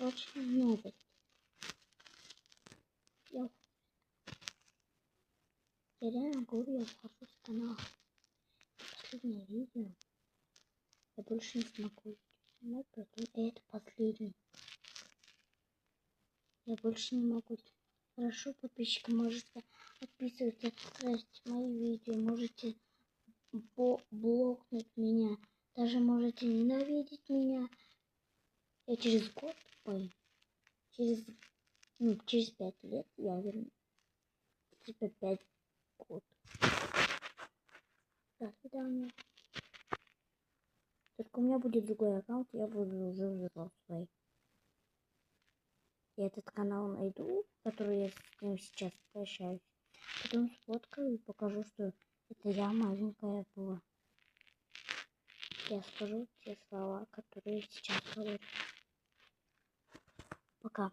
Короче, новость. Я реально говорю, я ухожу с канала. Последнее видео. Я больше не смогу снимать, поэтому это последний. Я больше не могу. Хорошо, подписчики, можете подписываться, ставить мои видео, можете блокнуть меня, даже можете ненавидеть меня. Я через год, через 5 лет я верну. Типа 5 год. До свидания. Только у меня будет другой аккаунт, я буду уже взрослый. Я этот канал найду, который я с ним сейчас прощаюсь. Потом сфоткаю и покажу, что это я маленькая была. Я скажу те слова, которые сейчас говорю. Пока.